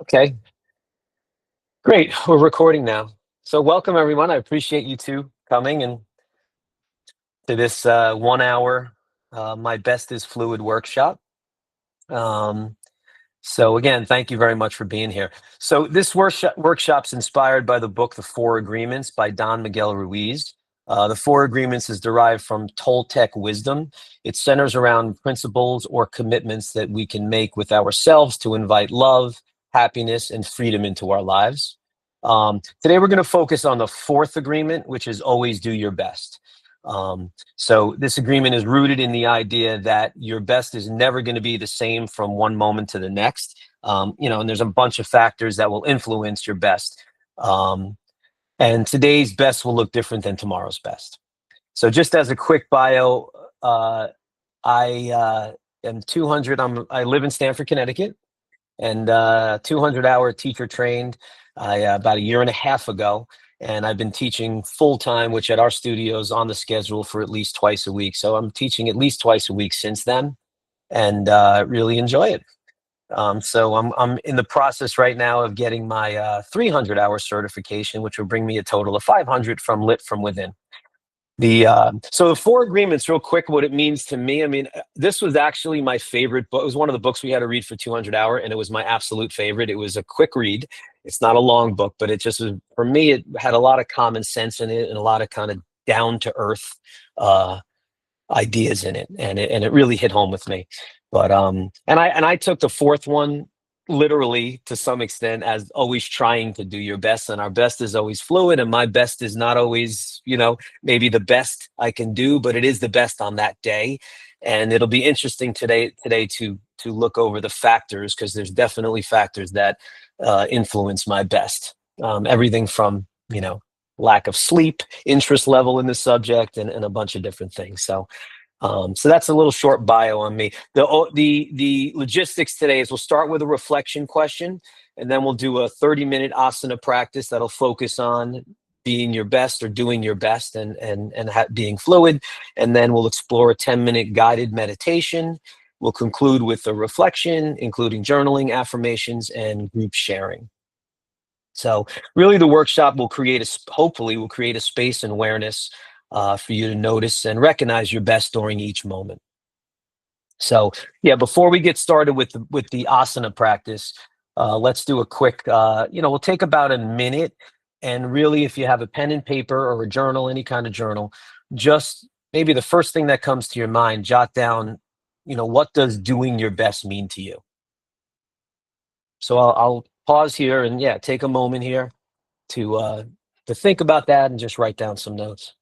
Okay, great. We're recording now. So, welcome everyone. I appreciate you two coming and to this 1 hour My Best is Fluid workshop. Um, so, again, thank you very much for being here. So, this workshop's inspired by the book The Four Agreements by Don Miguel Ruiz. The Four Agreements is derived from Toltec wisdom. It centers around principles or commitments that we can make with ourselves to invite love, happiness, and freedom into our lives. Today, we're going to focus on the fourth agreement, which is always do your best. So this agreement is rooted in the idea that your best is never going to be the same from one moment to the next. And there's a bunch of factors that will influence your best. Um, and today's best will look different than tomorrow's best. So just as a quick bio, uh, I am 200. I live in Stamford, Connecticut, and 200-hour teacher trained about a year and a half ago. And I've been teaching full time, which at our studios on the schedule for at least twice a week. So I'm teaching at least twice a week since then, and really enjoy it. So I'm in the process right now of getting my 300-hour certification, which will bring me a total of 500 from Lit from Within. So the Four Agreements, real quick, what it means to me. I mean, this was actually my favorite book. It was one of the books we had to read for 200 hour, and it was my absolute favorite. It was a quick read. It's not a long book, but it just was, for me, it had a lot of common sense in it and a lot of kind of down to earth uh, ideas in it, and it really hit home with me. But and I took the fourth one literally to some extent as always trying to do your best, and our best is always fluid, and my best is not always, maybe the best I can do, but it is the best on that day. And it'll be interesting today to look over the factors, because there's definitely factors that influence my best. Everything from lack of sleep, interest level in the subject, and a bunch of different things. So that's a little short bio on me. The logistics today is we'll start with a reflection question, and then we'll do a 30-minute asana practice that'll focus on being your best or doing your best, and being fluid. And then we'll explore a 10-minute guided meditation. We'll conclude with a reflection, including journaling, affirmations, and group sharing. So really, the workshop will hopefully will create a space and awareness for you to notice and recognize your best during each moment. So yeah, before we get started with the asana practice, let's do a quick. We'll take about a minute, and really, if you have a pen and paper or a journal, any kind of journal, just maybe the first thing that comes to your mind, jot down. What does doing your best mean to you? So I'll pause here and yeah, take a moment here to uh, to think about that and just write down some notes.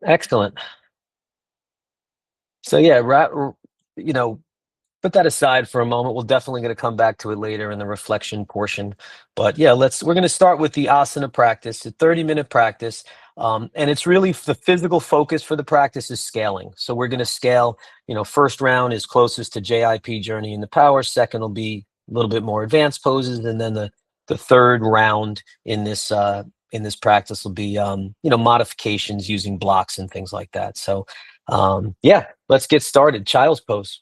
Excellent. So yeah, you know, put that aside for a moment. We're definitely going to come back to it later in the reflection portion. But yeah, we're going to start with the asana practice, a 30-minute practice. And it's really the physical focus for the practice is scaling. So we're going to scale, first round is closest to JIP Journey in the Power. Second will be a little bit more advanced poses. And then the third round in this practice will be, modifications using blocks and things like that. So yeah, let's get started. Child's pose.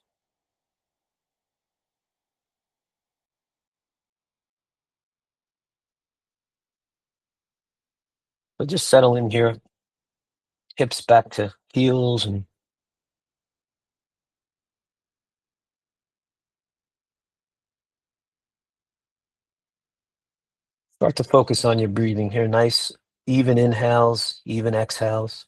But just settle in here, hips back to heels, and start to focus on your breathing here. Nice, even inhales, even exhales.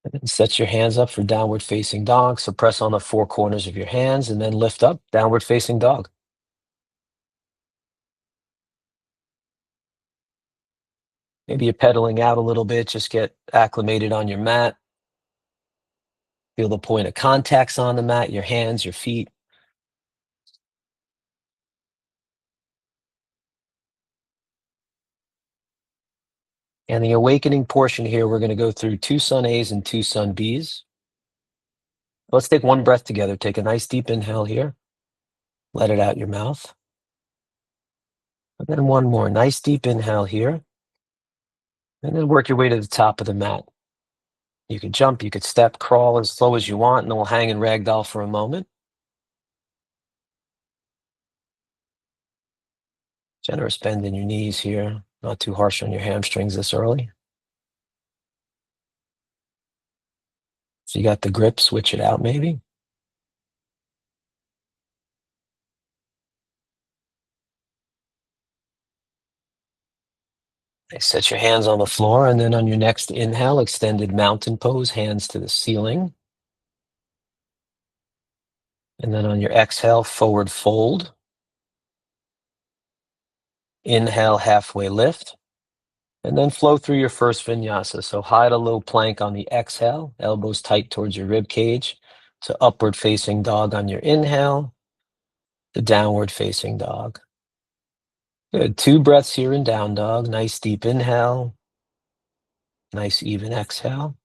And then set your hands up for downward facing dog. So press on the four corners of your hands and then lift up, downward facing dog. Maybe you're pedaling out a little bit, just get acclimated on your mat. Feel the point of contacts on the mat, your hands, your feet. And the awakening portion here, we're going to go through 2 sun A's and 2 sun B's. Let's take one breath together. Take a nice deep inhale here. Let it out your mouth. And then one more nice deep inhale here. And then work your way to the top of the mat. You could jump, you could step, crawl as slow as you want, and then we'll hang in ragdoll for a moment. Generous bend in your knees here. Not too harsh on your hamstrings this early. So you got the grip, switch it out maybe. Set your hands on the floor, and then on your next inhale, extended mountain pose, hands to the ceiling. And then on your exhale, forward fold. Inhale, halfway lift. And then flow through your first vinyasa. So hide a low plank on the exhale, elbows tight towards your rib cage. To upward facing dog on your inhale, to downward facing dog. Good. 2 breaths here in down dog. Nice deep inhale. Nice even exhale.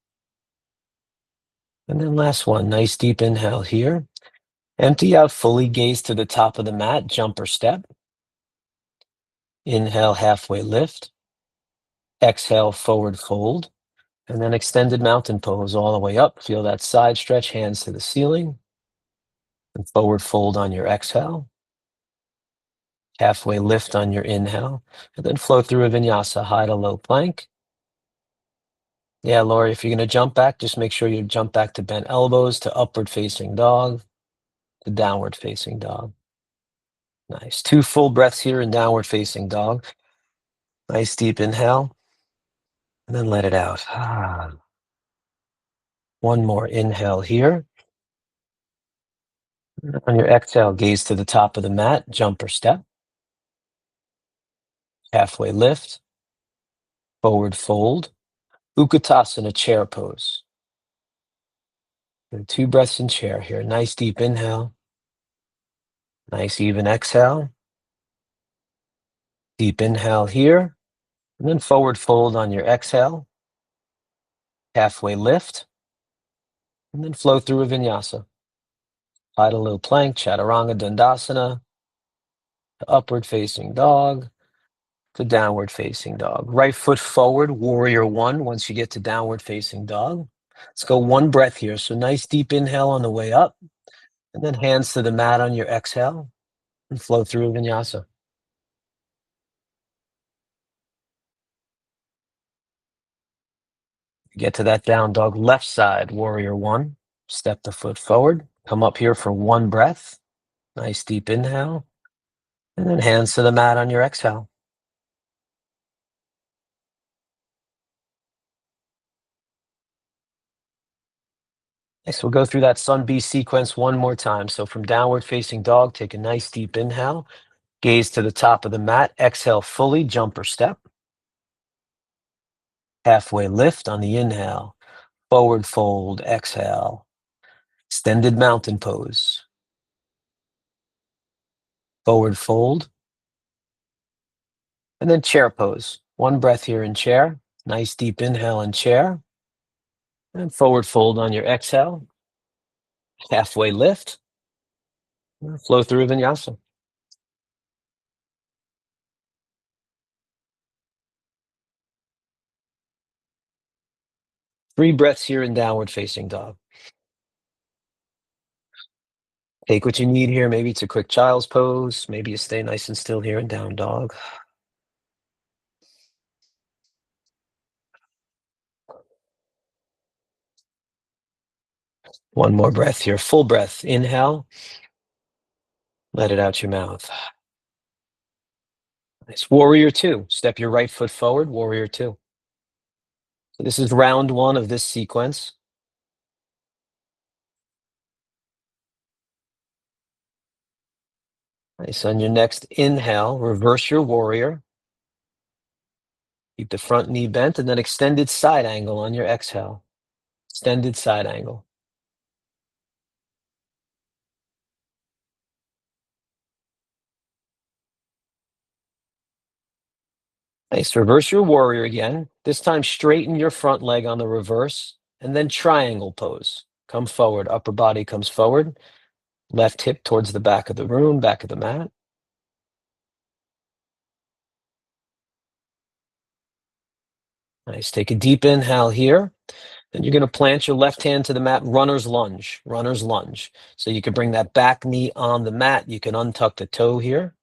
And then last one, nice deep inhale here. Empty out fully, gaze to the top of the mat, jump or step. Inhale, halfway lift. Exhale, forward fold. And then extended mountain pose all the way up. Feel that side stretch, hands to the ceiling. And forward fold on your exhale. Halfway lift on your inhale. And then flow through a vinyasa, hide a low plank. Yeah, Lori, if you're going to jump back, just make sure you jump back to bent elbows, to upward facing dog, to downward facing dog. Nice. 2 full breaths here in downward facing dog. Nice deep inhale. And then let it out. One more inhale here. On your exhale, gaze to the top of the mat, jump or step. Halfway lift. Forward fold. Utkatasana, chair pose. And 2 breaths in chair here. Nice deep inhale. Nice even exhale. Deep inhale here. And then forward fold on your exhale. Halfway lift. And then flow through a vinyasa. Hide a low plank, chaturanga dandasana. To upward facing dog. To downward facing dog. Right foot forward, warrior one, once you get to downward facing dog. Let's go 1 breath here. So nice deep inhale on the way up. And then hands to the mat on your exhale. And flow through a vinyasa. Get to that down dog, left side, warrior one. Step the foot forward. Come up here for 1 breath. Nice deep inhale. And then hands to the mat on your exhale. Next, we'll go through that sun B sequence one more time. So from downward facing dog, take a nice deep inhale. Gaze to the top of the mat. Exhale fully, jump or step. Halfway lift on the inhale. Forward fold, exhale. Extended mountain pose. Forward fold. And then chair pose. 1 breath here in chair. Nice deep inhale in chair. And forward fold on your exhale. Halfway lift. Flow through vinyasa. Three breaths here in downward facing dog. Take what you need here. Maybe it's a quick child's pose. Maybe you stay nice and still here in down dog. One more breath here. Full breath. Inhale. Let it out your mouth. Nice. Warrior two. Step your right foot forward. Warrior two. So this is round 1 of this sequence. Nice. On your next inhale, reverse your warrior. Keep the front knee bent and then extended side angle on your exhale. Extended side angle. Nice. Reverse your warrior again. This time straighten your front leg on the reverse and then triangle pose. Come forward. Upper body comes forward. Left hip towards the back of the room, back of the mat. Nice. Take a deep inhale here. Then you're going to plant your left hand to the mat, runner's lunge, runner's lunge. So you can bring that back knee on the mat. You can untuck the toe here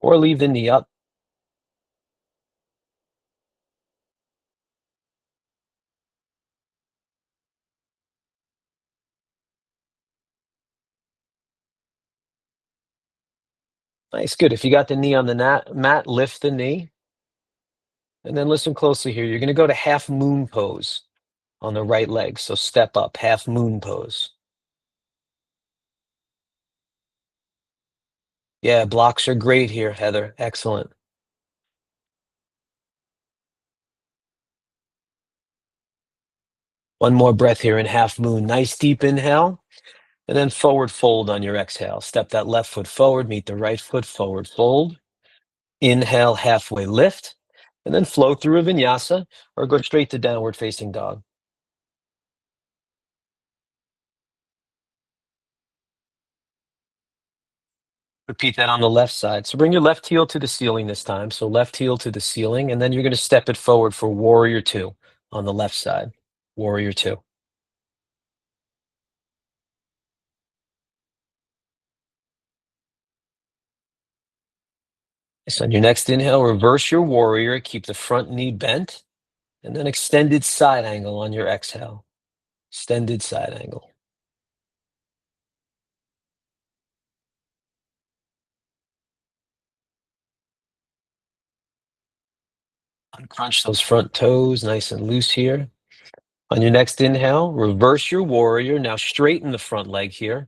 or leave the knee up. Nice, good. If you got the knee on the mat, lift the knee. And then listen closely here. You're going to go to half moon pose on the right leg. So step up, half moon pose. Yeah, blocks are great here, Heather. Excellent. One more breath here in half moon. Nice deep inhale. And then forward fold on your exhale. Step that left foot forward, meet the right foot, forward fold. Inhale, halfway lift. And then flow through a vinyasa or go straight to downward facing dog. Repeat that on the left side. So bring your left heel to the ceiling this time. So left heel to the ceiling, and then you're going to step it forward for warrior two on the left side. Warrior two. So on your next inhale, reverse your warrior. Keep the front knee bent, and then extended side angle on your exhale. Extended side angle. Uncrunch those front toes nice and loose here. On your next inhale, reverse your warrior. Now straighten the front leg here.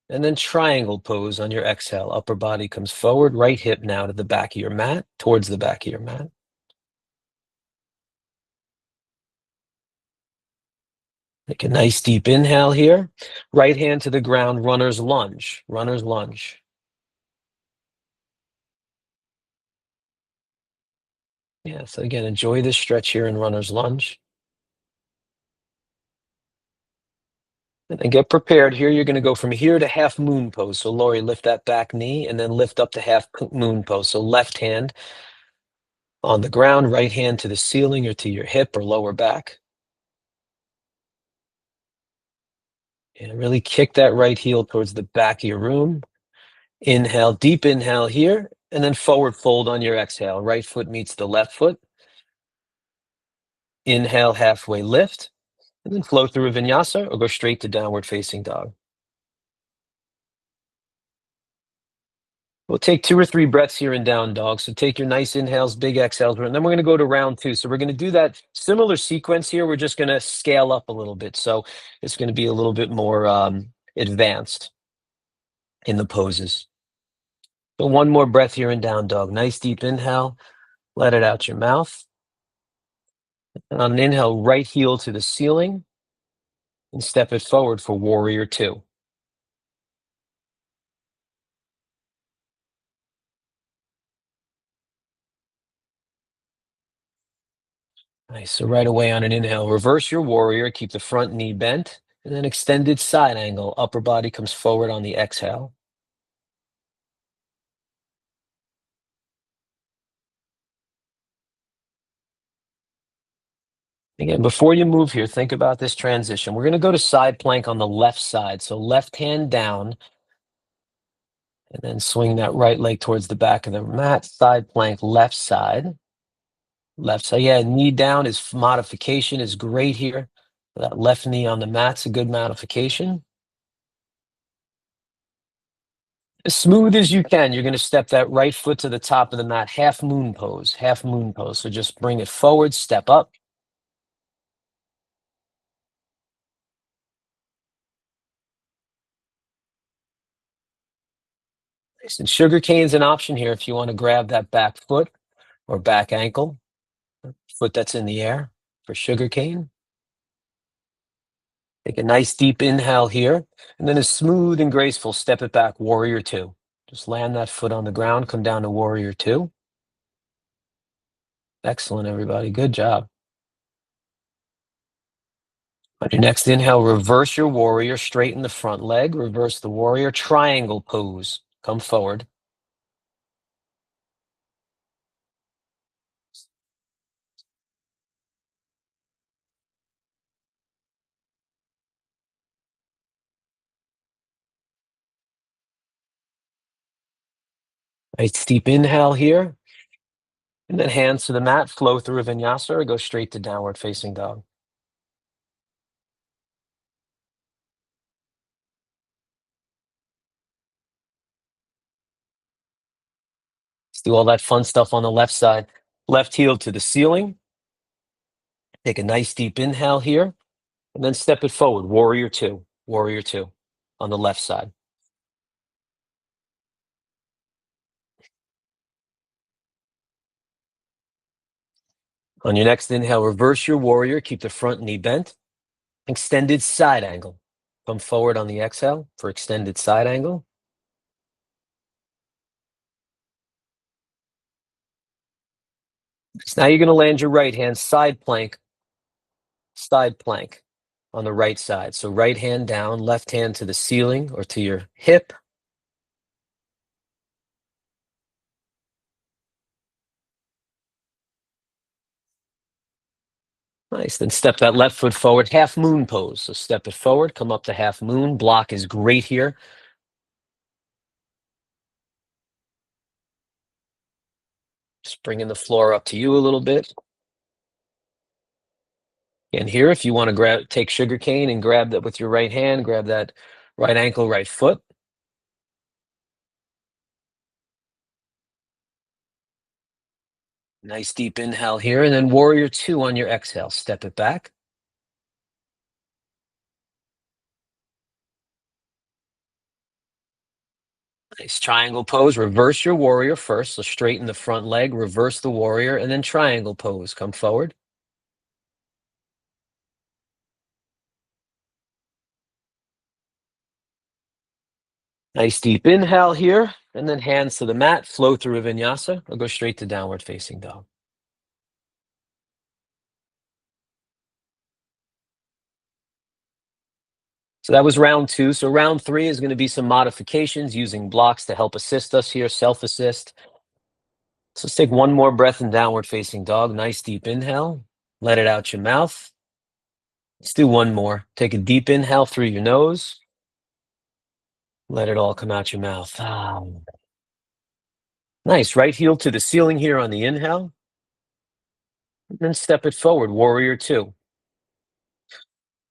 And then triangle pose on your exhale. Upper body comes forward, right hip now to the back of your mat, towards the back of your mat. Take a nice deep inhale here. Right hand to the ground, runner's lunge. Runner's lunge. Yeah, so again, enjoy this stretch here in runner's lunge. And then get prepared here. You're going to go from here to half moon pose. So Lori, lift that back knee and then lift up to half moon pose. So left hand on the ground, right hand to the ceiling or to your hip or lower back. And really kick that right heel towards the back of your room. Inhale, deep inhale here, and then forward fold on your exhale. Right foot meets the left foot. Inhale, halfway lift, and then flow through a vinyasa or go straight to downward facing dog. We'll take 2 or 3 breaths here in down dog. So take your nice inhales, big exhales, and then we're going to go to round 2. So we're going to do that similar sequence here. We're just going to scale up a little bit. So it's going to be a little bit more advanced in the poses. So one more breath here in down dog. Nice deep inhale. Let it out your mouth. And on an inhale, right heel to the ceiling and step it forward for warrior two. Nice. So right away on an inhale, reverse your warrior, keep the front knee bent, and then extended side angle. Upper body comes forward on the exhale. Again, before you move here, think about this transition. We're going to go to side plank on the left side. So left hand down, and then swing that right leg towards the back of the mat. Side plank, left side. Left side. Yeah, knee down is modification is great here. That left knee on the mat's a good modification. As smooth as you can, you're going to step that right foot to the top of the mat, half moon pose, half moon pose. So just bring it forward, step up. Nice. And sugar cane's an option here if you want to grab that back foot or back ankle, foot that's in the air for sugar cane. Take a nice deep inhale here, and then a smooth and graceful step it back, warrior two. Just land that foot on the ground, come down to warrior two. Excellent, everybody. Good job. On your next inhale, reverse your warrior, straighten the front leg, reverse the warrior, triangle pose. Come forward. Nice deep inhale here. And then hands to the mat, flow through vinyasa, or go straight to downward facing dog. Let's do all that fun stuff on the left side. Left heel to the ceiling. Take a nice deep inhale here, and then step it forward, warrior two on the left side. On your next inhale, reverse your warrior, keep the front knee bent. Extended side angle. Come forward on the exhale for extended side angle. So now you're going to land your right hand side plank on the right side. So right hand down, left hand to the ceiling or to your hip. Nice. Then step that left foot forward, half moon pose. So step it forward, come up to half moon. Block is great here. Just bringing the floor up to you a little bit. And here, if you want to take sugar cane and grab that with your right hand, grab that right ankle, right foot. Nice deep inhale here, and then warrior two on your exhale. Step it back. Nice triangle pose. Reverse your warrior first. So straighten the front leg, reverse the warrior, and then triangle pose. Come forward. Nice deep inhale here, and then hands to the mat, flow through vinyasa, or go straight to downward facing dog. So that was round two. So round three is going to be some modifications using blocks to help assist us here, self-assist. So let's take one more breath in downward facing dog. Nice deep inhale. Let it out your mouth. Let's do one more. Take a deep inhale through your nose. Let it all come out your mouth. Nice. Right heel to the ceiling here on the inhale. And then step it forward, warrior two.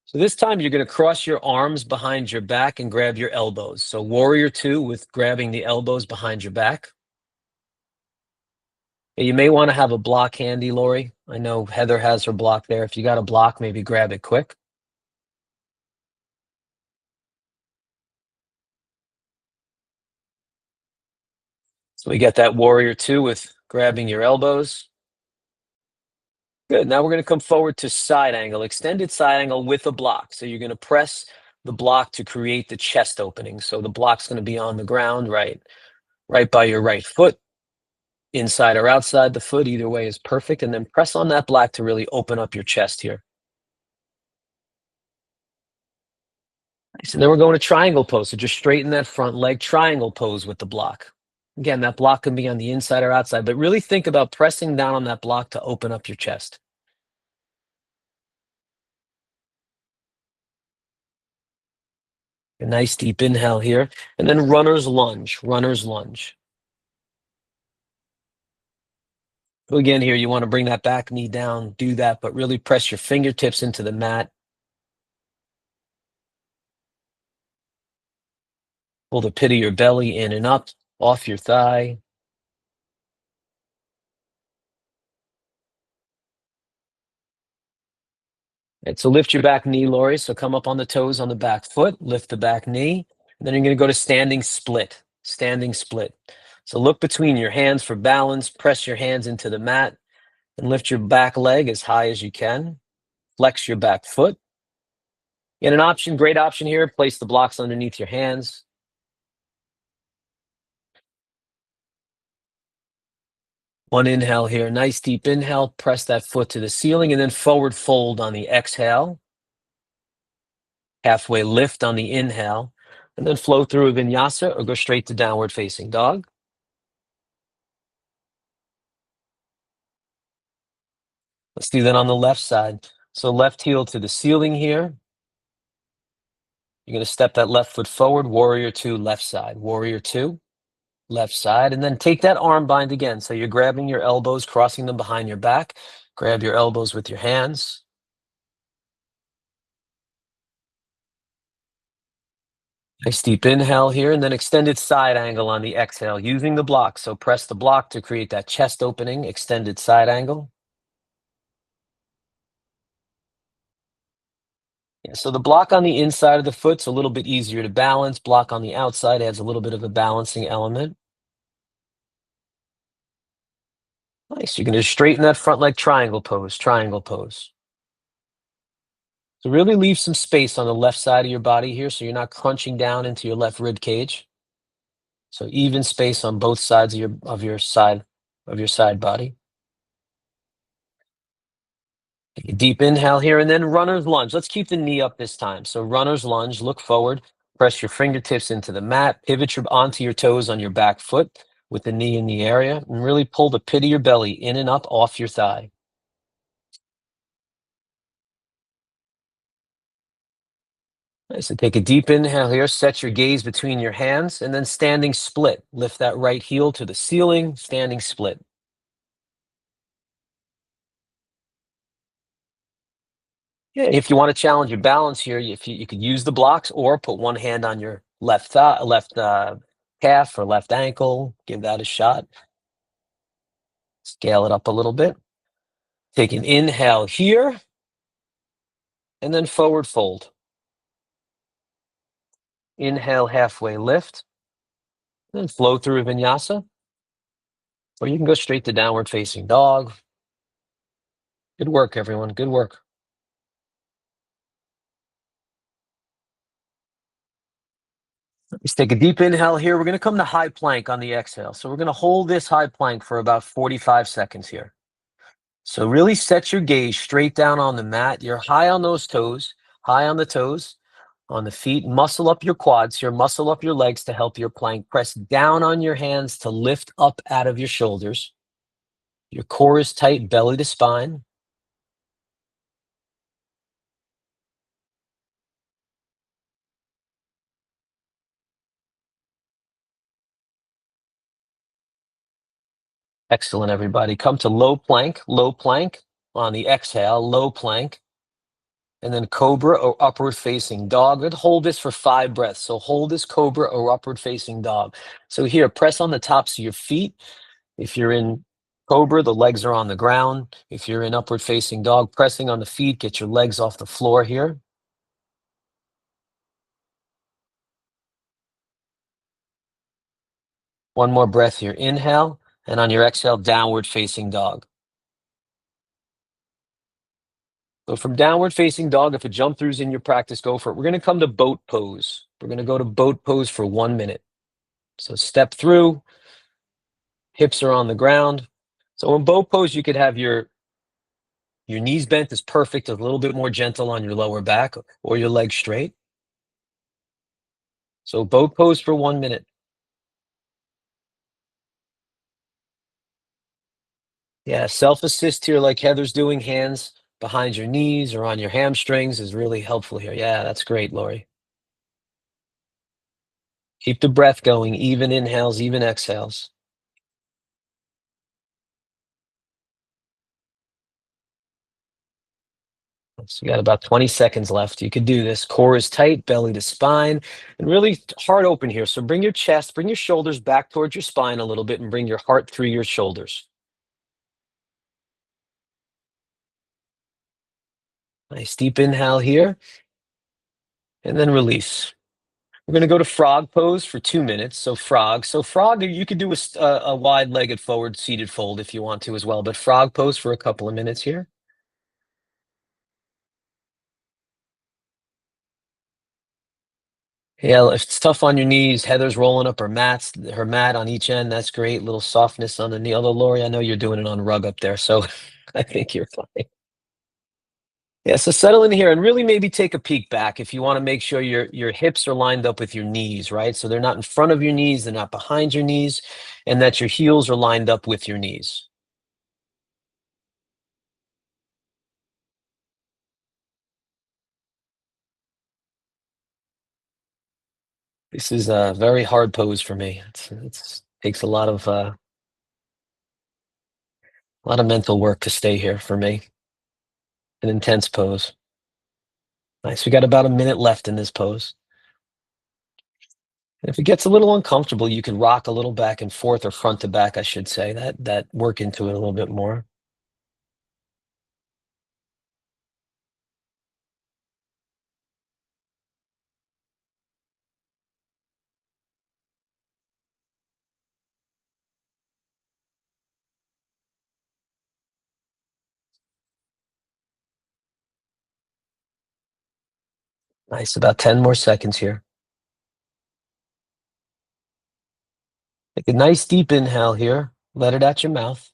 So this time you're going to cross your arms behind your back and grab your elbows. So warrior two with grabbing the elbows behind your back. You may want to have a block handy, Lori. I know Heather has her block there. If you got a block, maybe grab it quick. So we get that warrior two with grabbing your elbows. Good. Now we're going to come forward to side angle, extended side angle with a block. So you're going to press the block to create the chest opening. So the block's going to be on the ground, right by your right foot. Inside or outside the foot, either way is perfect. And then press on that block to really open up your chest here. Nice. And then we're going to triangle pose. So just straighten that front leg, triangle pose with the block. Again, that block can be on the inside or outside, but really think about pressing down on that block to open up your chest. A nice deep inhale here. And then runner's lunge, runner's lunge. So again, here, you want to bring that back knee down, do that, but really press your fingertips into the mat. Pull the pit of your belly in and up, off your thigh. Right, so lift your back knee, Lori. So come up on the toes on the back foot, lift the back knee, and then you're going to go to standing split. standing split. So look between your hands for balance, press your hands into the mat, and lift your back leg as high as you can. Flex your back foot. And an option, great option here, place the blocks underneath your hands. One inhale here, nice deep inhale, press that foot to the ceiling, and then forward fold on the exhale. Halfway lift on the inhale, and then flow through a vinyasa or go straight to downward facing dog. Let's do that on the left side. So left heel to the ceiling here. You're going to step that left foot forward, warrior two, left side, warrior two, left side, and then take that arm bind again. So you're grabbing your elbows, crossing them behind your back. Grab your elbows with your hands. Nice deep inhale here, and then extended side angle on the exhale using the block. So press the block to create that chest opening, extended side angle. Yeah, so the block on the inside of the foot's a little bit easier to balance. Block on the outside adds a little bit of a balancing element. Nice. You're going to straighten that front leg triangle pose, triangle pose. So really leave some space on the left side of your body here so you're not crunching down into your left rib cage. So even space on both sides of your side body. Take a deep inhale here and then runner's lunge. Let's keep the knee up this time. So runner's lunge, look forward, press your fingertips into the mat, pivot onto your toes on your back foot with the knee in the area, and really pull the pit of your belly in and up off your thigh. Nice. So take a deep inhale here, set your gaze between your hands, and then standing split. Lift that right heel to the ceiling, standing split. Yeah, if you want to challenge your balance here, if you could use the blocks or put one hand on your left thigh, left calf or left ankle. Give that a shot. Scale it up a little bit. Take an inhale here, and then forward fold. Inhale, halfway lift, then flow through a vinyasa. Or you can go straight to downward facing dog. Good work, everyone. Good work. Let's take a deep inhale here. We're going to come to high plank on the exhale. So we're going to hold this high plank for about 45 seconds here. So really set your gaze straight down on the mat. You're high on those toes, high on the toes, on the feet. Muscle up your quads here, muscle up your legs to help your plank. Press down on your hands to lift up out of your shoulders. Your core is tight, belly to spine. Excellent, everybody. Come to low plank on the exhale, low plank. And then cobra or upward facing dog. Good. Hold this for 5 breaths. So hold this cobra or upward facing dog. So here, press on the tops of your feet. If you're in cobra, the legs are on the ground. If you're in upward facing dog, pressing on the feet, get your legs off the floor here. One more breath here. Inhale, and on your exhale, downward facing dog. So from downward facing dog, if a jump through's in your practice, go for it. We're going to come to boat pose. We're going to go to boat pose for 1 minute. So step through, hips are on the ground. So in boat pose, you could have your knees bent is perfect, a little bit more gentle on your lower back or your legs straight. So boat pose for 1 minute. Yeah, self-assist here like Heather's doing, hands behind your knees or on your hamstrings is really helpful here. Yeah, that's great, Lori. Keep the breath going, even inhales, even exhales. So you got about 20 seconds left. You could do this. Core is tight, belly to spine, and really heart open here. So bring your chest, bring your shoulders back towards your spine a little bit and bring your heart through your shoulders. Nice deep inhale here, and then release. We're going to go to frog pose for 2 minutes. So frog. So frog, you could do a wide-legged forward seated fold if you want to as well, but frog pose for a couple of minutes here. Yeah, if it's tough on your knees, Heather's rolling up her mat on each end. That's great. Little softness on the knee. Although Lori, I know you're doing it on rug up there, so I think you're fine. Yeah, so settle in here and really maybe take a peek back if you want to make sure your hips are lined up with your knees, right? So they're not in front of your knees, they're not behind your knees, and that your heels are lined up with your knees. This is a very hard pose for me. It's takes a lot of mental work to stay here for me. An intense pose. Nice. We got about a minute left in this pose. And if it gets a little uncomfortable, you can rock a little back and forth or front to back, I should say. That work into it a little bit more. Nice. About 10 more seconds here. Take a nice deep inhale here. Let it out your mouth.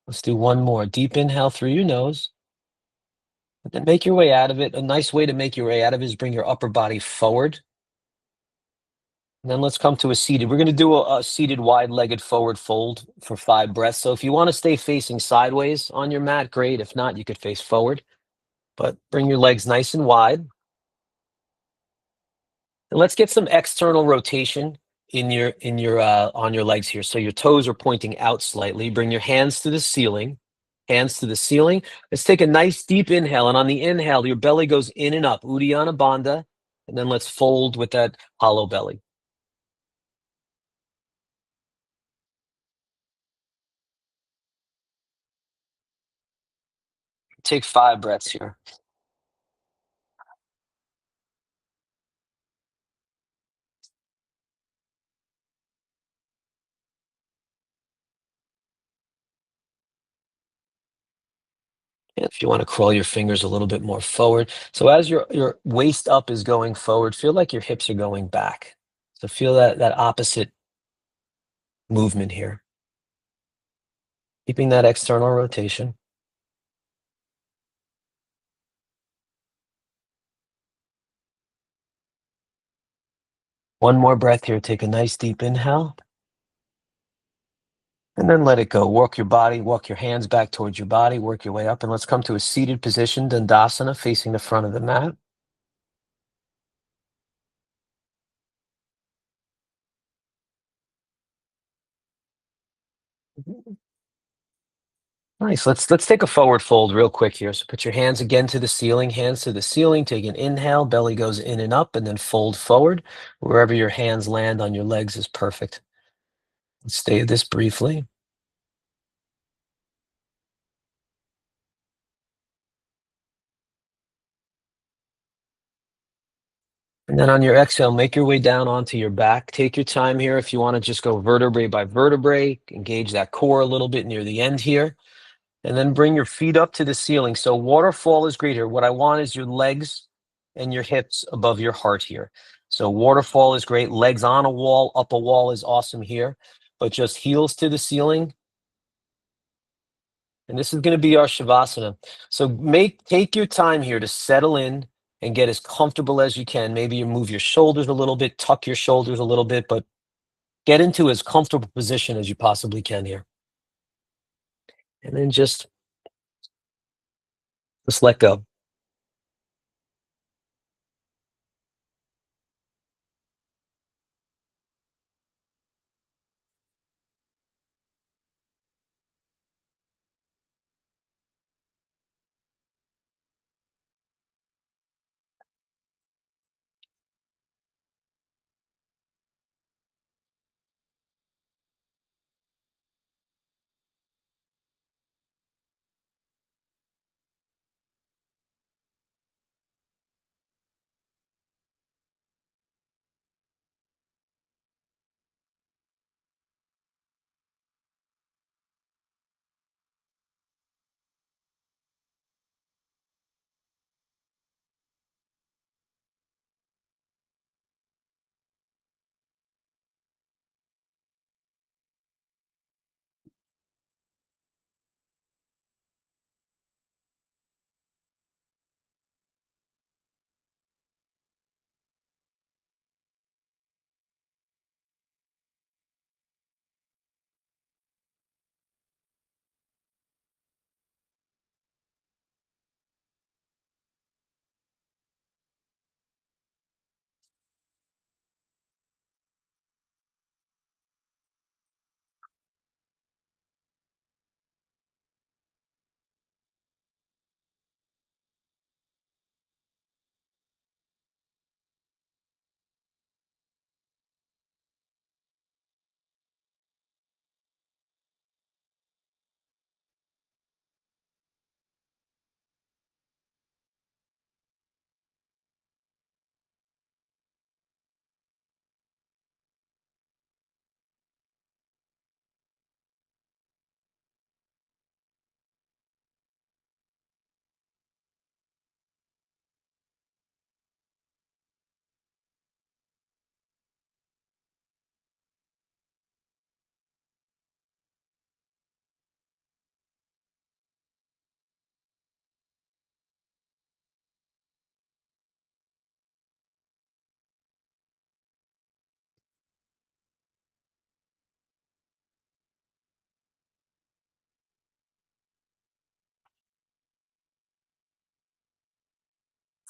Let's do one more. Deep inhale through your nose. And then make your way out of it. A nice way to make your way out of it is bring your upper body forward. And then let's come to a seated. We're going to do a seated wide-legged forward fold for 5 breaths. So if you want to stay facing sideways on your mat, great. If not, you could face forward. But bring your legs nice and wide. And let's get some external rotation in your on your legs here. So your toes are pointing out slightly. Bring your hands to the ceiling. Hands to the ceiling. Let's take a nice deep inhale. And on the inhale, your belly goes in and up. Uddiyana Bandha. And then let's fold with that hollow belly. Take 5 breaths here. And if you want to crawl your fingers a little bit more forward. So as your waist up is going forward, feel like your hips are going back. So feel that opposite movement here. Keeping that external rotation. One more breath here. Take a nice deep inhale. And then let it go. Walk your hands back towards your body, work your way up. And let's come to a seated position, Dandasana, facing the front of the mat. Nice. Let's take a forward fold real quick here. So put your hands again to the ceiling, hands to the ceiling. Take an inhale, belly goes in and up, and then fold forward. Wherever your hands land on your legs is perfect. Let's stay this briefly. And then on your exhale, make your way down onto your back. Take your time here. If you want to just go vertebrae by vertebrae, engage that core a little bit near the end here. And then bring your feet up to the ceiling. So waterfall is great here. What I want is your legs and your hips above your heart here. So waterfall is great. Legs on a wall, up a wall is awesome here. But just heels to the ceiling. And this is going to be our Shavasana. So take your time here to settle in and get as comfortable as you can. Maybe you move your shoulders a little bit, tuck your shoulders a little bit, but get into as comfortable position as you possibly can here. And then just let go.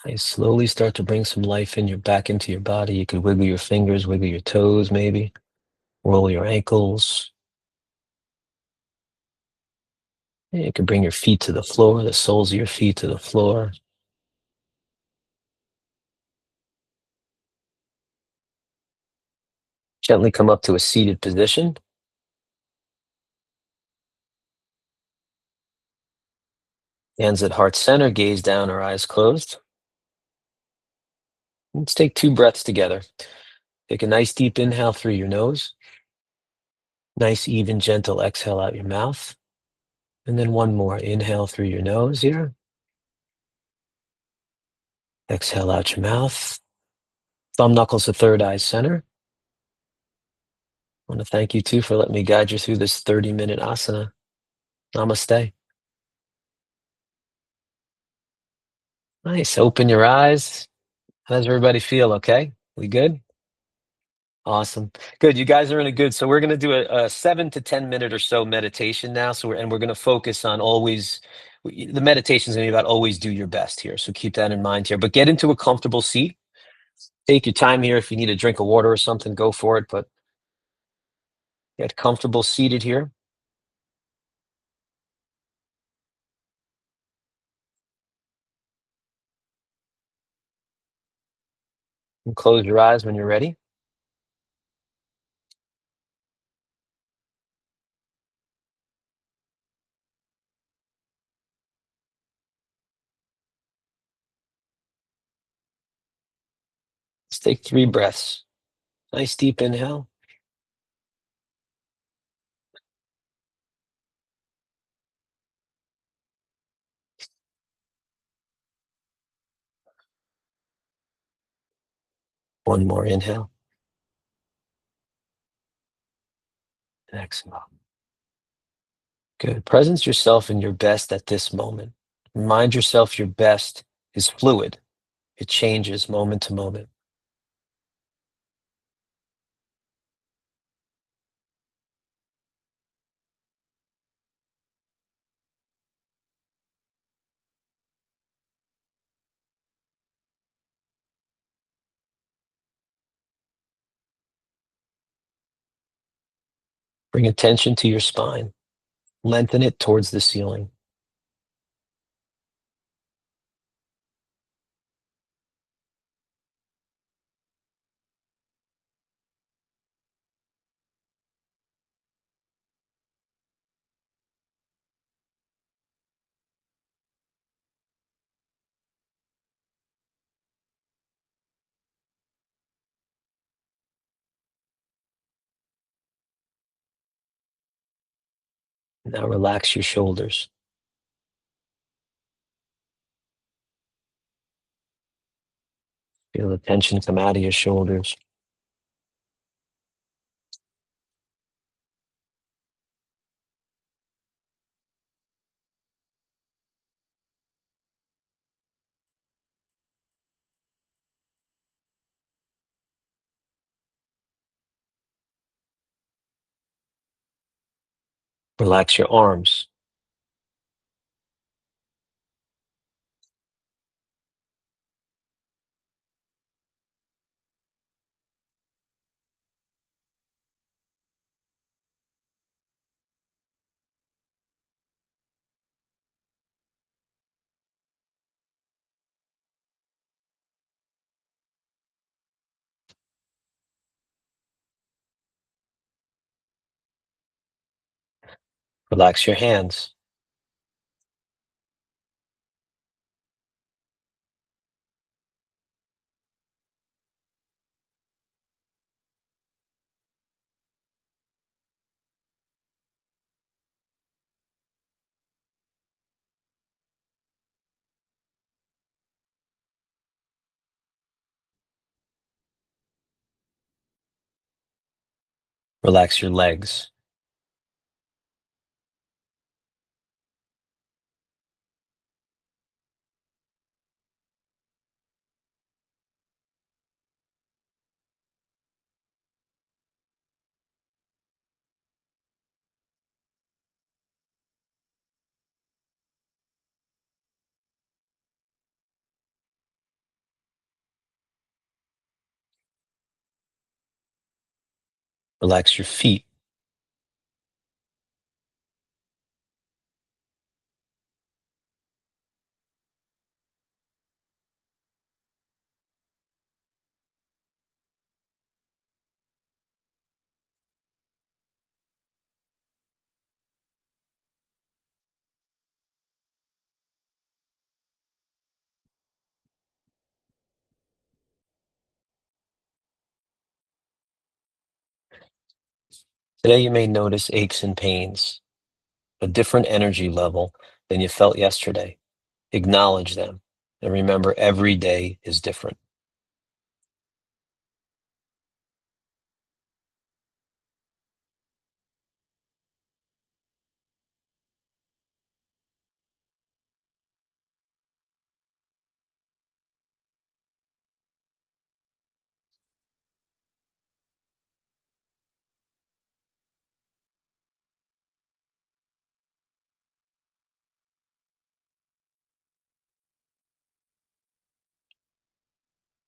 Nice. Slowly start to bring some life in your back into your body. You could wiggle your fingers, wiggle your toes, maybe roll your ankles. Yeah, you could bring your feet to the floor, the soles of your feet to the floor. Gently come up to a seated position. Hands at heart center, gaze down or eyes closed. Let's take 2 breaths together. Take a nice deep inhale through your nose. Nice, even, gentle exhale out your mouth. And then one more. Inhale through your nose here. Exhale out your mouth. Thumb knuckles to third eye center. I want to thank you too for letting me guide you through this 30-minute asana. Namaste. Nice. Open your eyes. How does everybody feel? Okay? We good? Awesome. Good. You guys are really good. So we're going to do a 7 to 10 minute or so meditation now. We're going to focus on always, the meditation is going to be about always do your best here. So keep that in mind here, but get into a comfortable seat. Take your time here. If you need a drink of water or something, go for it, but get comfortable seated here and close your eyes when you're ready. Let's take 3 breaths. Nice deep inhale. One more inhale. And exhale. Good. Presence yourself in your best at this moment. Remind yourself your best is fluid. It changes moment to moment. Bring attention to your spine. Lengthen it towards the ceiling. Now relax your shoulders. Feel the tension come out of your shoulders. Relax your arms. Relax your hands. Relax your legs. Relax your feet. Today you may notice aches and pains, a different energy level than you felt yesterday. Acknowledge them. And remember, every day is different.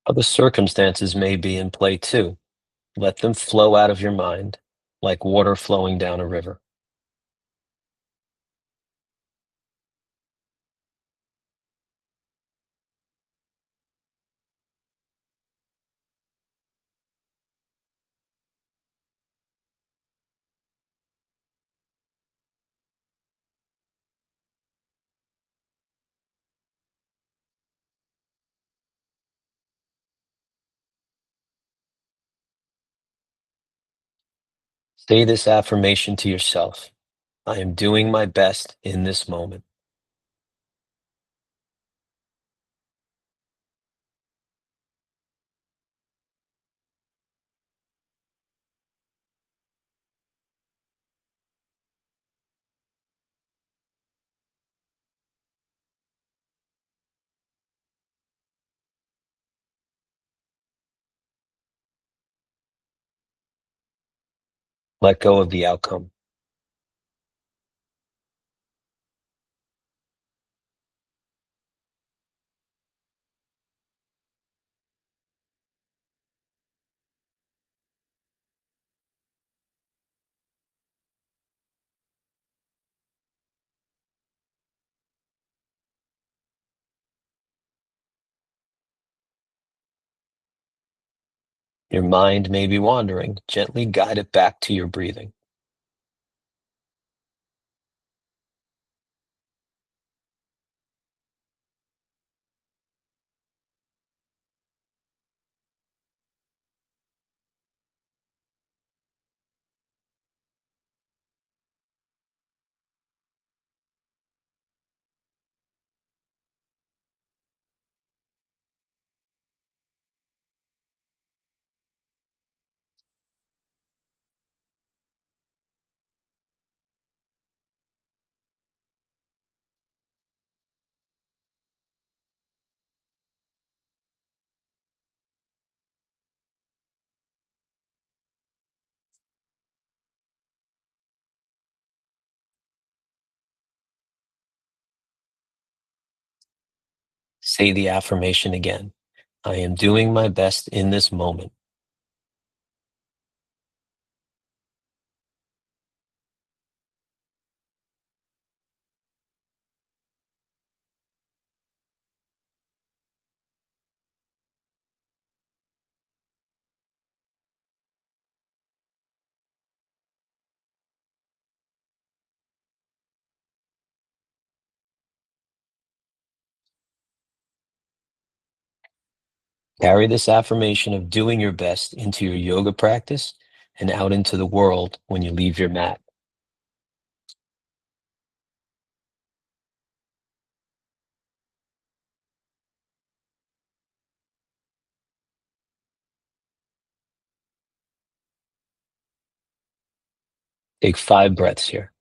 Other circumstances may be in play too. Let them flow out of your mind like water flowing down a river. Say this affirmation to yourself. I am doing my best in this moment. Let go of the outcome. Your mind may be wandering. Gently guide it back to your breathing. Say the affirmation again. I am doing my best in this moment. Carry this affirmation of doing your best into your yoga practice and out into the world when you leave your mat. Take 5 breaths here.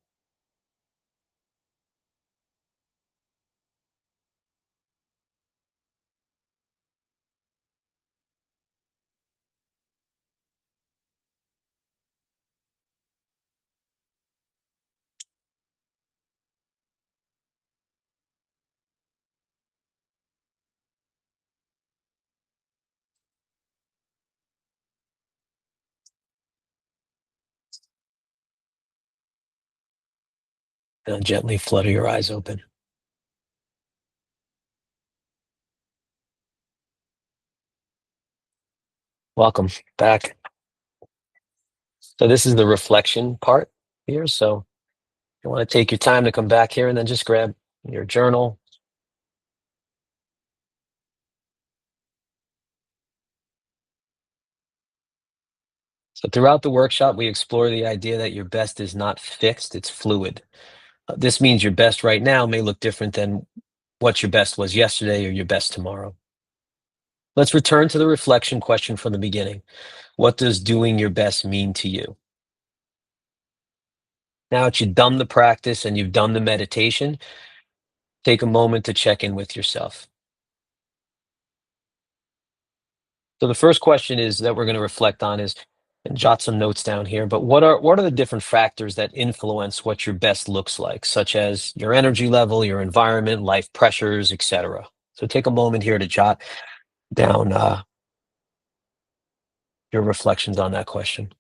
And gently flutter your eyes open. Welcome back. So this is the reflection part here. So you want to take your time to come back here and then just grab your journal. So throughout the workshop, we explore the idea that your best is not fixed, it's fluid. This means your best right now may look different than what your best was yesterday or your best tomorrow. Let's return to the reflection question from the beginning. What does doing your best mean to you? Now that you've done the practice and you've done the meditation, take a moment to check in with yourself. So the first question is that we're going to reflect on is, and jot some notes down here, but what are the different factors that influence what your best looks like, such as your energy level, your environment, life pressures, etc. So take a moment here to jot down your reflections on that question.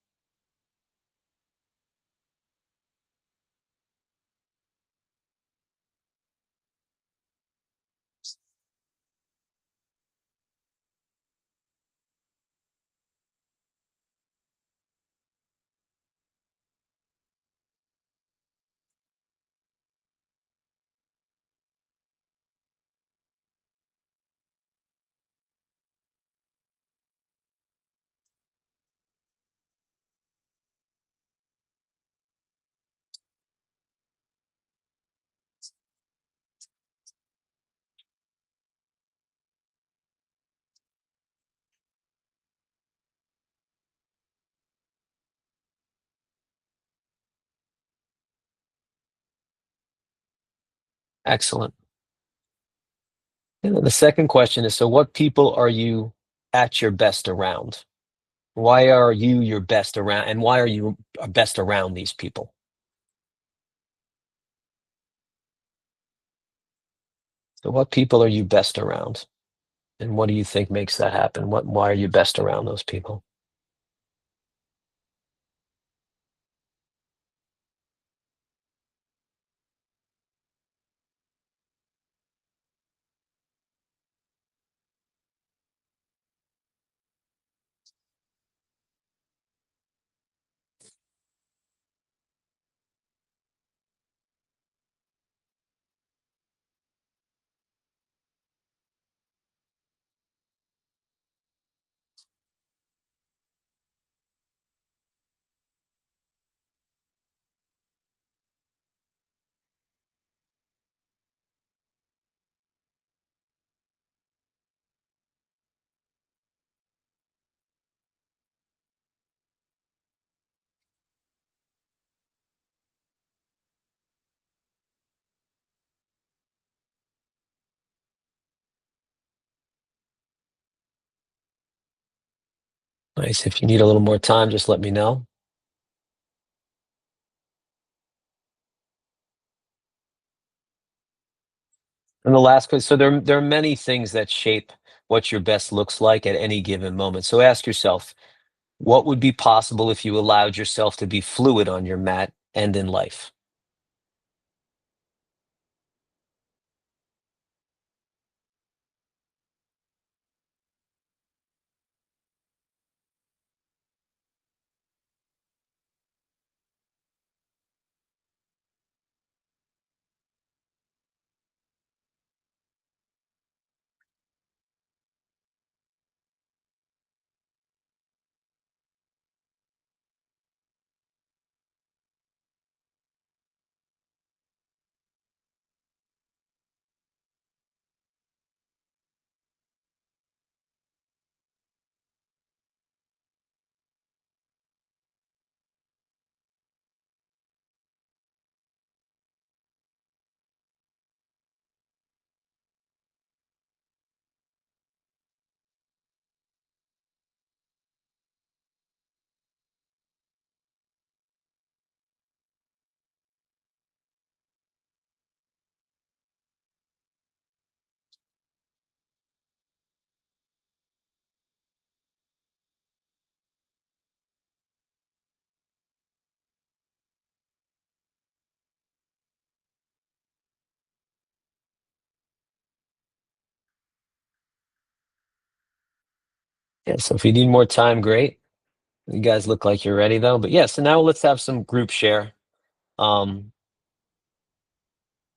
Excellent. And then the second question is, so what people are you at your best around? Why are you your best around, and why are you best around these people? So what people are you best around? And what do you think makes that happen? Why are you best around those people? Nice. If you need a little more time, just let me know. And the last question, so there are many things that shape what your best looks like at any given moment. So ask yourself, what would be possible if you allowed yourself to be fluid on your mat and in life? Yeah, so if you need more time, great. You guys look like you're ready though. But yeah, so now let's have some group share. Um,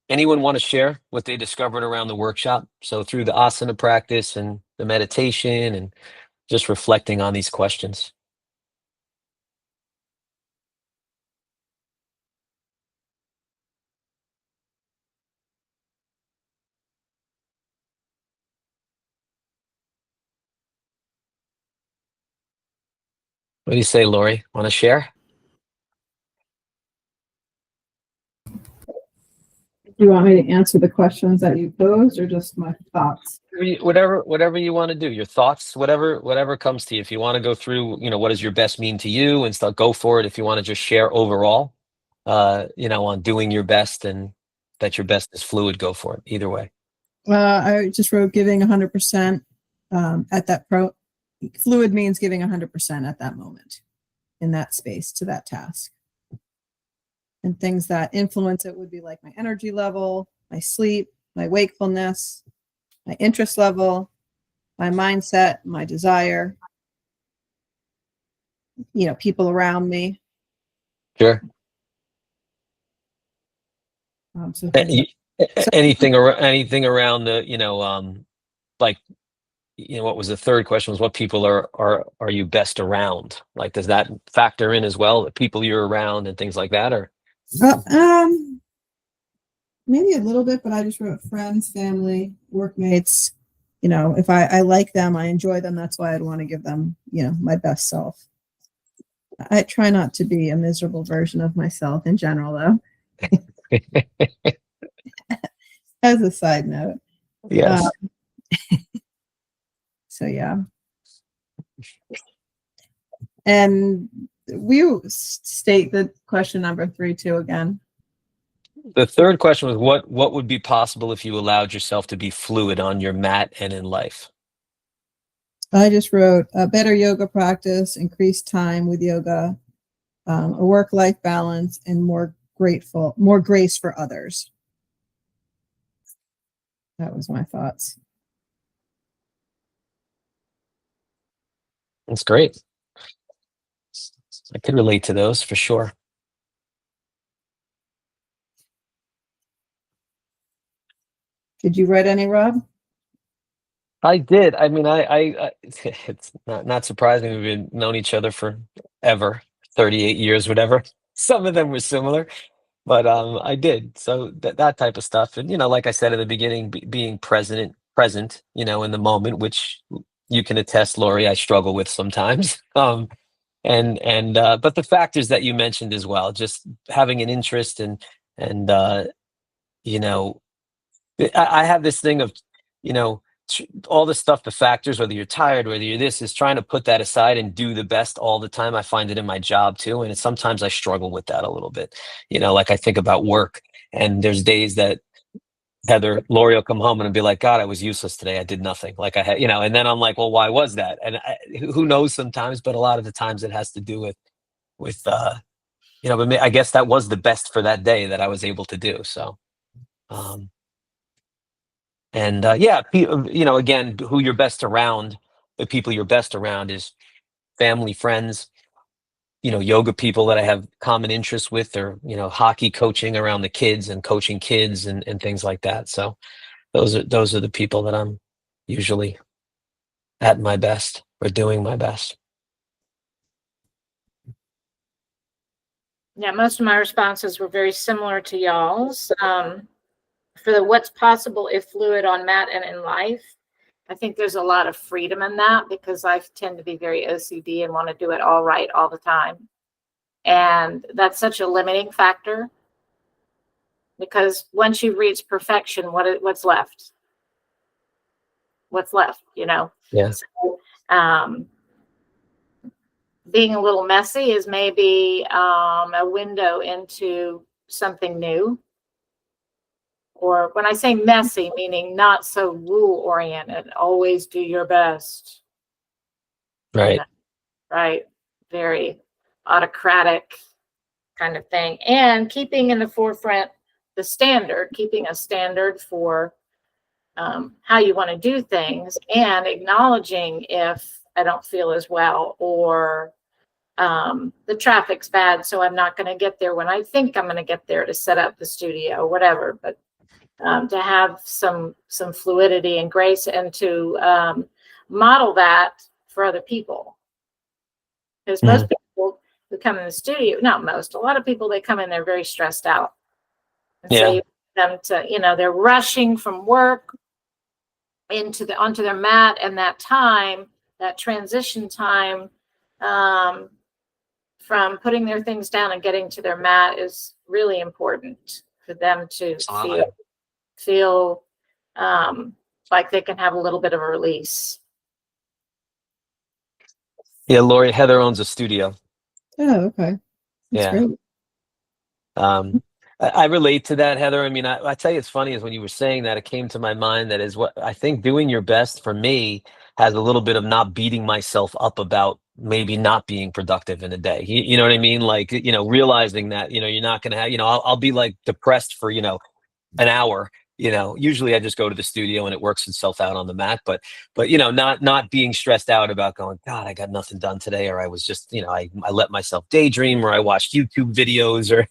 Anyone want to share what they discovered around the workshop? So through the asana practice and the meditation and just reflecting on these questions. What do you say, Lori? Want to share? Do you want me to answer the questions that you posed or just my thoughts? Whatever you want to do. Your thoughts, whatever comes to you. If you want to go through, what does your best mean to you and stuff, go for it. If you want to just share overall, on doing your best and that your best is fluid, go for it. Either way. I just wrote giving 100% at that fluid means giving 100% at that moment in that space to that task. And things that influence it would be like my energy level, my sleep, my wakefulness, my interest level, my mindset, my desire, people around me. Sure. So Anything around the, like, what was the third question was what people are you best around? Like, does that factor in as well, the people you're around and things like that, or? Maybe a little bit, but I just wrote friends, family, workmates. If I like them, I enjoy them. That's why I'd want to give them, my best self. I try not to be a miserable version of myself in general, though. As a side note. Yes. So, yeah. And we state the question number 3 too again. The third question was what would be possible if you allowed yourself to be fluid on your mat and in life? I just wrote a better yoga practice, increased time with yoga, a work-life balance, and more grace for others. That was my thoughts. That's great. I could relate to those for sure. Did you write any, Rob? I did. I mean, I it's not surprising. We've been known each other for ever, 38 years, whatever. Some of them were similar, but I did. So that type of stuff, and like I said at the beginning, being present, in the moment, which you can attest, Lori, I struggle with sometimes. But the factors that you mentioned as well, just having an interest and I have this thing of, all the stuff, the factors, whether you're tired, whether you're this, is trying to put that aside and do the best all the time. I find it in my job too. And sometimes I struggle with that a little bit, like I think about work, and there's days that Lori will come home and be like, God, I was useless today. I did nothing. Like I had, and then I'm like, well, why was that? And who knows sometimes, but a lot of the times it has to do with but I guess that was the best for that day that I was able to do. So, yeah, again, who you're best around, the people you're best around is family, friends, yoga people that I have common interests with, or, hockey coaching around the kids and coaching kids and things like that. So those are the people that I'm usually at my best or doing my best. Yeah, most of my responses were very similar to y'all's. For the what's possible if fluid on mat and in life, I think there's a lot of freedom in that, because I tend to be very OCD and want to do it all right all the time. And that's such a limiting factor, because once you reach perfection, what's left? What's left, Yeah. So, being a little messy is maybe a window into something new. Or when I say messy, meaning not so rule oriented, always do your best. Right. Right. Very autocratic kind of thing. And keeping in the forefront keeping a standard for how you want to do things, and acknowledging if I don't feel as well, or the traffic's bad, so I'm not going to get there when I think I'm going to get there to set up the studio, whatever. But to have some fluidity and grace, and to model that for other people, because most people who come in the studio, not most, a lot of people, they come in, they're very stressed out, and so you want them to, they're rushing from work onto their mat, and that time, that transition time from putting their things down and getting to their mat is really important for them to feel like they can have a little bit of a release. Yeah, Lori, Heather owns a studio. Oh, okay. That's great. I relate to that, Heather. I mean, I tell you, it's funny is when you were saying that, it came to my mind that is what I think doing your best for me has a little bit of not beating myself up about maybe not being productive in a day. You know what I mean? Like, realizing that, you're not going to have, I'll be like depressed for, an hour. Usually I just go to the studio and it works itself out on the mat, but not being stressed out about going, God, I got nothing done today. Or I was just, I let myself daydream, or I watched YouTube videos, or,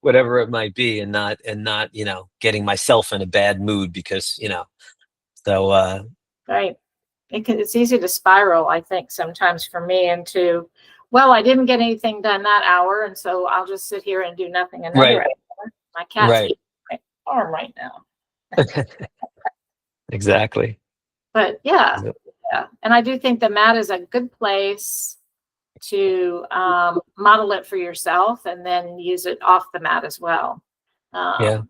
whatever it might be, and not, getting myself in a bad mood because, so, right. It's easy to spiral, I think, sometimes for me into, well, I didn't get anything done that hour, and so I'll just sit here and do nothing another hour. My cat's eating my arm right now. Exactly. But yeah. And I do think the mat is a good place to model it for yourself, and then use it off the mat as well. Yeah.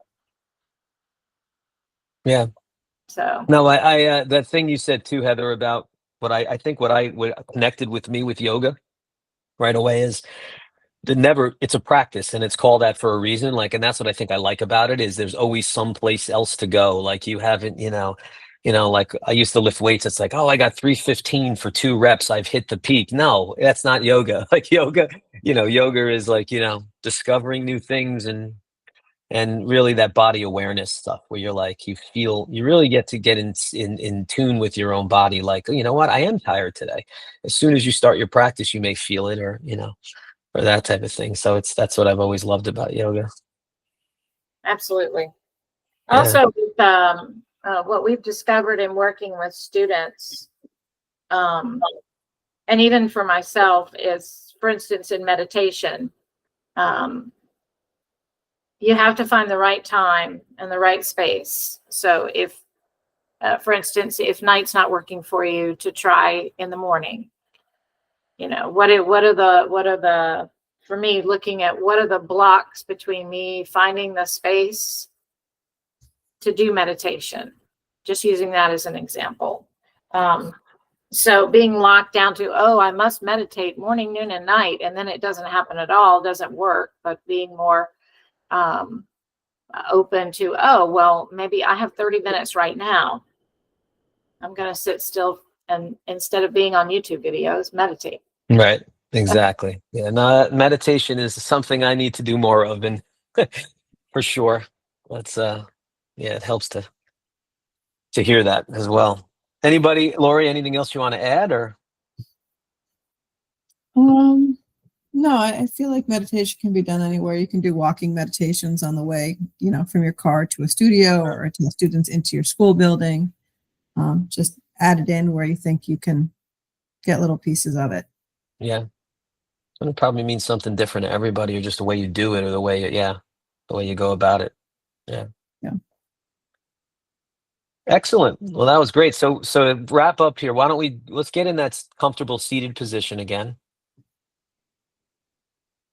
So no, I that thing you said too, Heather, about I think what connected with me with yoga right away is it's a practice, and it's called that for a reason. Like, and that's what I think I like about it, is there's always someplace else to go. Like, you haven't, like I used to lift weights. It's like, oh, I got 315 for 2 reps. I've hit the peak. No, that's not yoga. Like yoga is like, discovering new things, and really that body awareness stuff where you're like, you really get to get in tune with your own body. Like, you know what? I am tired today. As soon as you start your practice, you may feel it, or, or that type of thing. So that's what I've always loved about yoga. absolutely. Yeah. Also, with what we've discovered in working with students, and even for myself, is, for instance, in meditation, you have to find the right time and the right space. So if, for instance, if night's not working for you, to try in the morning. What are the, for me, looking at what are the blocks between me finding the space to do meditation, just using that as an example. So being locked down to, oh, I must meditate morning, noon, and night, and then it doesn't happen at all, doesn't work. But being more open to, oh, well, maybe I have 30 minutes right now. I'm going to sit still, and instead of being on YouTube videos, meditate. Right. Exactly. Yeah. No, meditation is something I need to do more of, and for sure. That's it helps to hear that as well. Anybody, Lori, anything else you want to add, or? No, I feel like meditation can be done anywhere. You can do walking meditations on the way, from your car to a studio, or to the students into your school building. Just add it in where you think you can get little pieces of it. Yeah. And it probably means something different to everybody, or just the way you do it, or the way you go about it. Yeah. Yeah. Excellent. Well, that was great. So to wrap up here, let's get in that comfortable seated position again.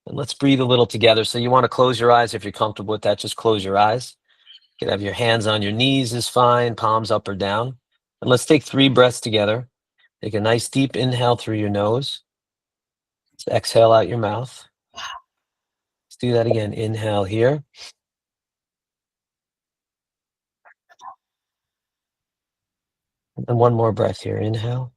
And let's breathe a little together. So you want to close your eyes. If you're comfortable with that, just close your eyes. You can have your hands on your knees is fine, palms up or down. And let's take 3 breaths together. Take a nice deep inhale through your nose. Let's exhale out your mouth. Let's do that again. Inhale here. And one more breath here. Inhale.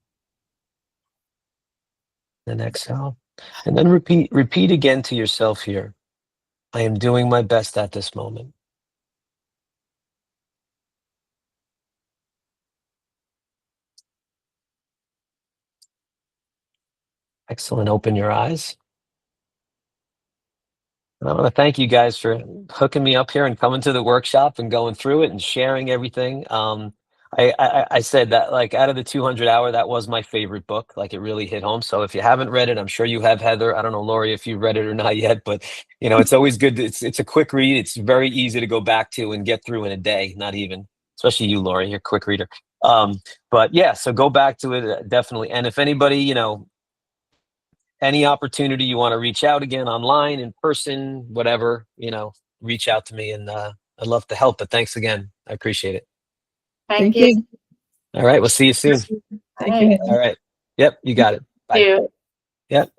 Then exhale. And then repeat again to yourself here. I am doing my best at this moment. Excellent. Open your eyes. And I want to thank you guys for hooking me up here and coming to the workshop and going through it and sharing everything. I said that, like, out of the 200-hour, that was my favorite book. Like, it really hit home. So if you haven't read it, I'm sure you have, Heather. I don't know, Lori, if you've read it or not yet, but it's always good. It's a quick read. It's very easy to go back to and get through in a day. Not even, especially you, Lori, you're a quick reader. But yeah, so go back to it, definitely. And if anybody, any opportunity you want to reach out again online, in person, whatever, reach out to me, and I'd love to help. But thanks again. I appreciate it. Thank you. All right. We'll see you soon. Take care. All right. Yep. You got it. Bye. You. Yep.